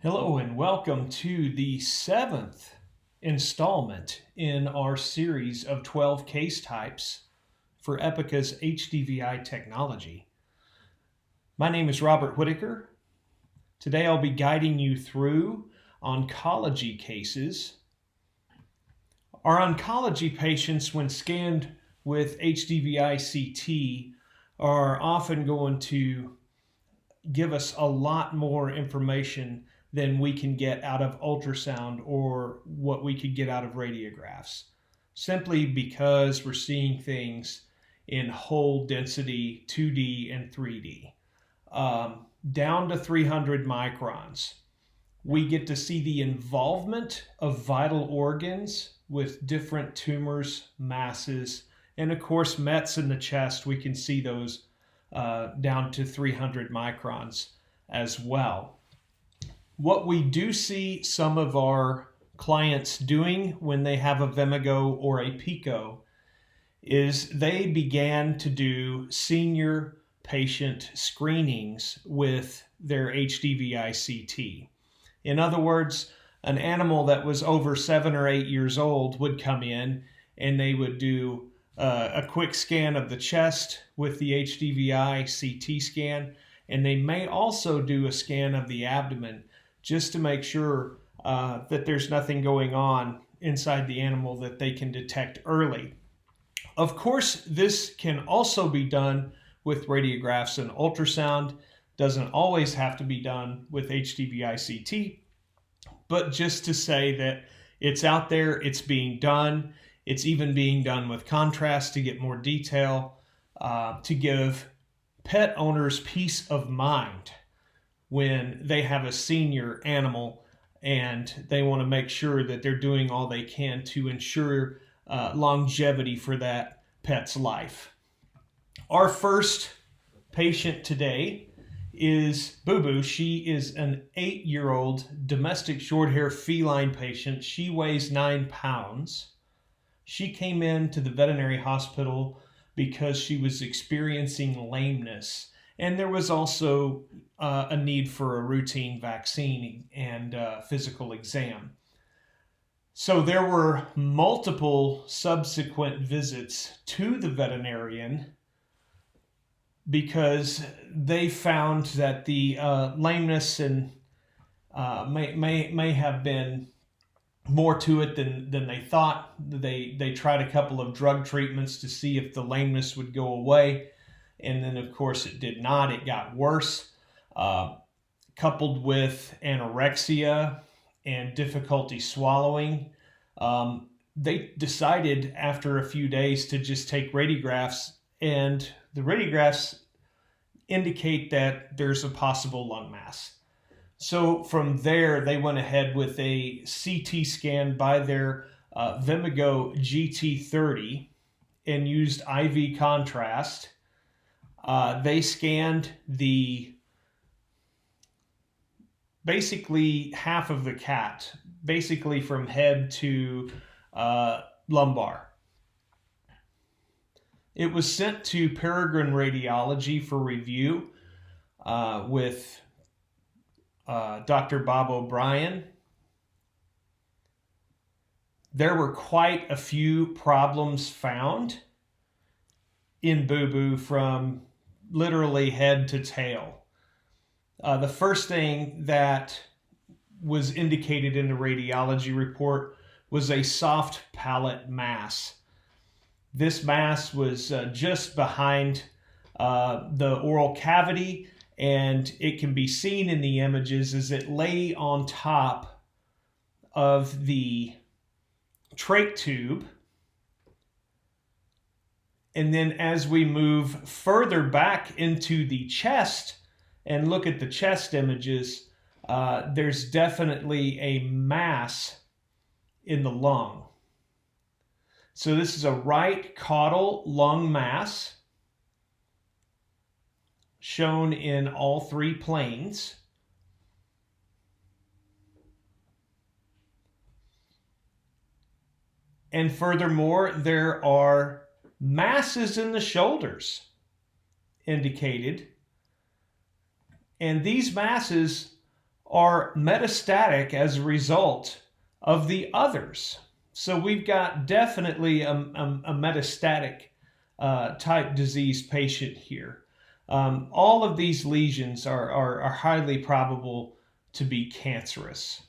Hello and welcome to the 7th installment in our series of 12 case types for Epica's HDVI technology. My name is Robert Whitaker. Today I'll be guiding you through oncology cases. Our oncology patients, when scanned with HDVI CT, are often going to give us a lot more information than we can get out of ultrasound or what we could get out of radiographs, simply because we're seeing things in whole density 2D and 3D, down to 300 microns. We get to see the involvement of vital organs with different tumors, masses, and of course mets in the chest. We can see those down to 300 microns as well. What we do see some of our clients doing when they have a Vimago or a Pico is they began to do senior patient screenings with their HDVI CT. In other words, an animal that was over 7 or 8 years old would come in and they would do a quick scan of the chest with the HDVI CT scan, and they may also do a scan of the abdomen just to make sure that there's nothing going on inside the animal that they can detect early. Of course, this can also be done with radiographs and ultrasound. Doesn't always have to be done with HDVI CT, but just to say that it's out there, it's being done. It's even being done with contrast to get more detail, to give pet owners peace of mind when they have a senior animal and they want to make sure that they're doing all they can to ensure longevity for that pet's life. Our first patient today is Boo Boo. She is an 8-year-old domestic short-hair feline patient. She weighs 9 pounds. She came into the veterinary hospital because she was experiencing lameness, and there was also a need for a routine vaccine and physical exam. So there were multiple subsequent visits to the veterinarian because they found that the lameness and may have been more to it than they thought. They tried a couple of drug treatments to see if the lameness would go away, and then of course it did not. It got worse, coupled with anorexia and difficulty swallowing. They decided after a few days to just take radiographs, and the radiographs indicate that there's a possible lung mass. So from there, they went ahead with a CT scan by their Vimago GT30 and used IV contrast. They scanned basically half of the cat, basically from head to lumbar. It was sent to Peregrine Radiology for review with Dr. Bob O'Brien. There were quite a few problems found in Boo Boo from literally head to tail. The first thing that was indicated in the radiology report was a soft palate mass. This mass was just behind the oral cavity, and it can be seen in the images as it lay on top of the trach tube. And then as we move further back into the chest and look at the chest images, there's definitely a mass in the lung. So this is a right caudal lung mass shown in all 3 planes. And furthermore, there are masses in the shoulders indicated. And these masses are metastatic as a result of the others. So we've got definitely a metastatic type disease patient here. All of these lesions are highly probable to be cancerous.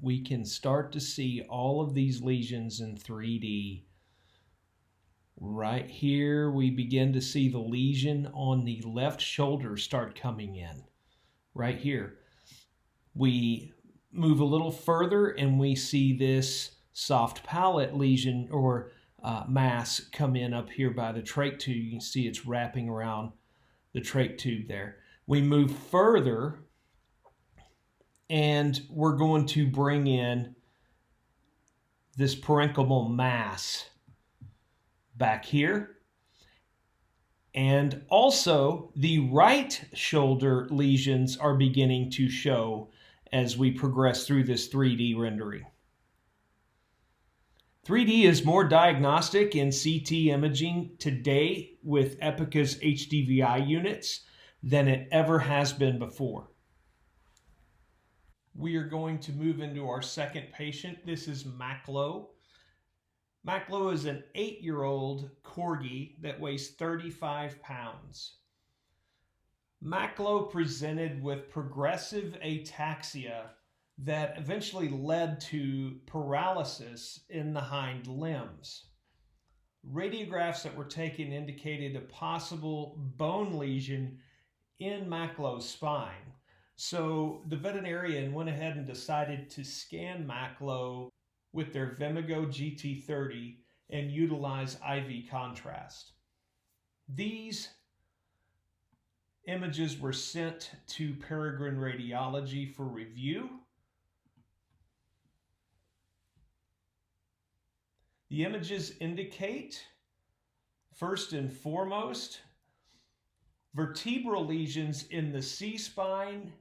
We can start to see all of these lesions in 3D. Right here, we begin to see the lesion on the left shoulder start coming in. Right here. We move a little further and we see this soft palate lesion or mass come in up here by the trach tube. You can see it's wrapping around the trach tube there. We move further and we're going to bring in this parenchymal mass back here. And also the right shoulder lesions are beginning to show as we progress through this 3D rendering. 3D is more diagnostic in CT imaging today with Epica's HDVI units than it ever has been before. We are going to move into our second patient. This is Maclo. Maclo is an 8-year-old corgi that weighs 35 pounds. Maclo presented with progressive ataxia that eventually led to paralysis in the hind limbs. Radiographs that were taken indicated a possible bone lesion in Maclo's spine. So the veterinarian went ahead and decided to scan Maclo with their Vimago GT30 and utilize IV contrast. These images were sent to Peregrine Radiology for review. The images indicate, first and foremost, vertebral lesions in the C-spine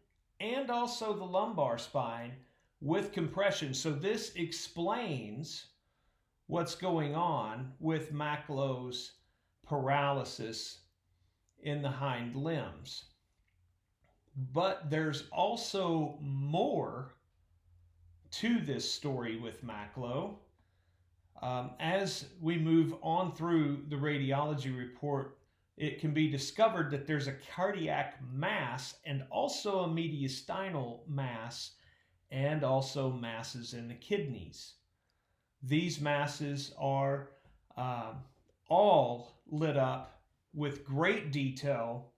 and also the lumbar spine with compression. So this explains what's going on with Maclo's paralysis in the hind limbs. But there's also more to this story with Maclo. As we move on through the radiology report, it can be discovered that there's a cardiac mass and also a mediastinal mass and also masses in the kidneys. These masses are all lit up with great detail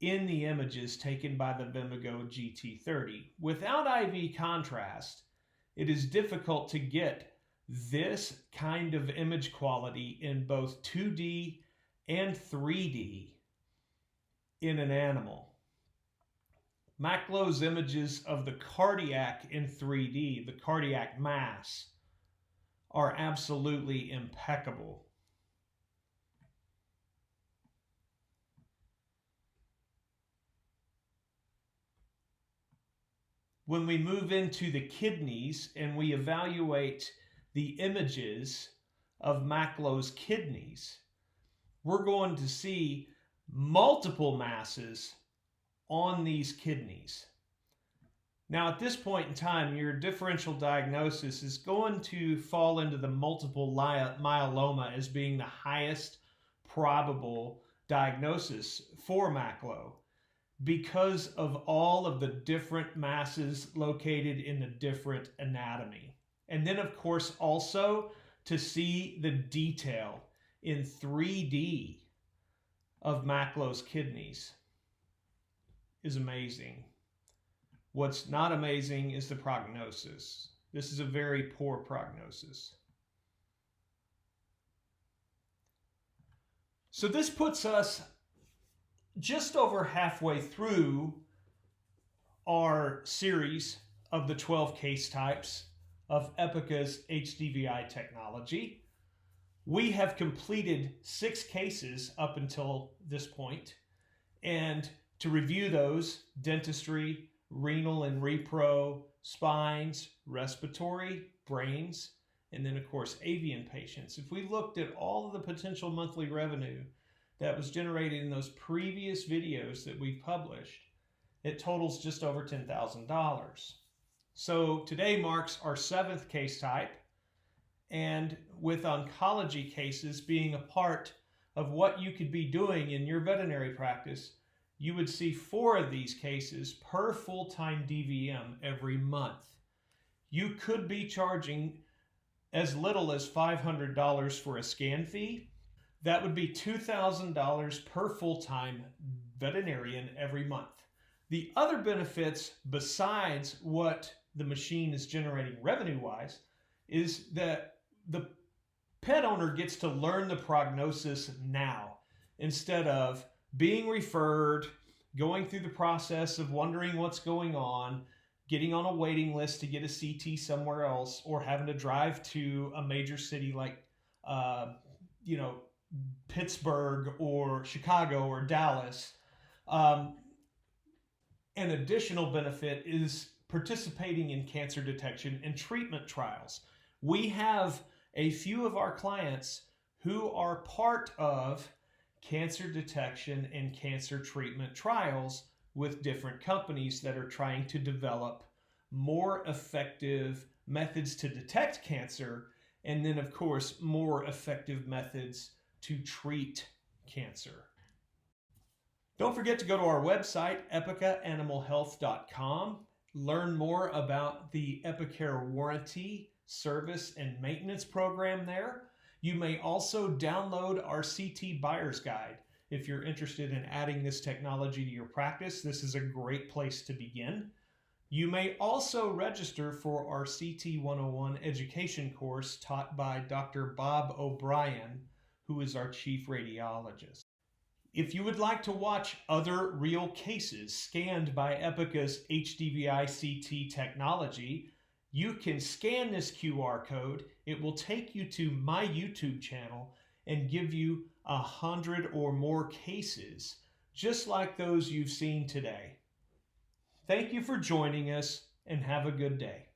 in the images taken by the Vimago GT30. Without IV contrast, it is difficult to get this kind of image quality in both 2D and 3D in an animal. Maclo's images of the cardiac in 3D, the cardiac mass, are absolutely impeccable. When we move into the kidneys and we evaluate the images of Maclo's kidneys, we're going to see multiple masses on these kidneys. Now, at this point in time, your differential diagnosis is going to fall into the multiple myeloma as being the highest probable diagnosis for Maclo because of all of the different masses located in the different anatomy. And then, of course, also to see the detail in 3D of Maclo's kidneys is amazing. What's not amazing is the prognosis. This is a very poor prognosis. So this puts us just over halfway through our series of the 12 case types of Epica's HDVI technology. We have completed 6 cases up until this point, and to review those, dentistry, renal and repro, spines, respiratory, brains, and then of course avian patients. If we looked at all of the potential monthly revenue that was generated in those previous videos that we've published, it totals just over $10,000. So today marks our 7th case type, and with oncology cases being a part of what you could be doing in your veterinary practice, you would see 4 of these cases per full-time DVM every month. You could be charging as little as $500 for a scan fee. That would be $2,000 per full-time veterinarian every month. The other benefits besides what the machine is generating revenue-wise is that the pet owner gets to learn the prognosis now instead of being referred, going through the process of wondering what's going on, getting on a waiting list to get a CT somewhere else, or having to drive to a major city like, Pittsburgh or Chicago or Dallas. An additional benefit is participating in cancer detection and treatment trials. We have a few of our clients who are part of cancer detection and cancer treatment trials with different companies that are trying to develop more effective methods to detect cancer, and then of course more effective methods to treat cancer. Don't forget to go to our website, epicaanimalhealth.com. Learn more about the Epicare warranty, service, and maintenance program there. You may also download our CT Buyer's Guide. If you're interested in adding this technology to your practice, this is a great place to begin. You may also register for our CT 101 education course taught by Dr. Bob O'Brien, who is our chief radiologist. If you would like to watch other real cases scanned by Epica's HDVI CT technology, you can scan this QR code. It will take you to my YouTube channel and give you 100 or more cases, just like those you've seen today. Thank you for joining us, and have a good day.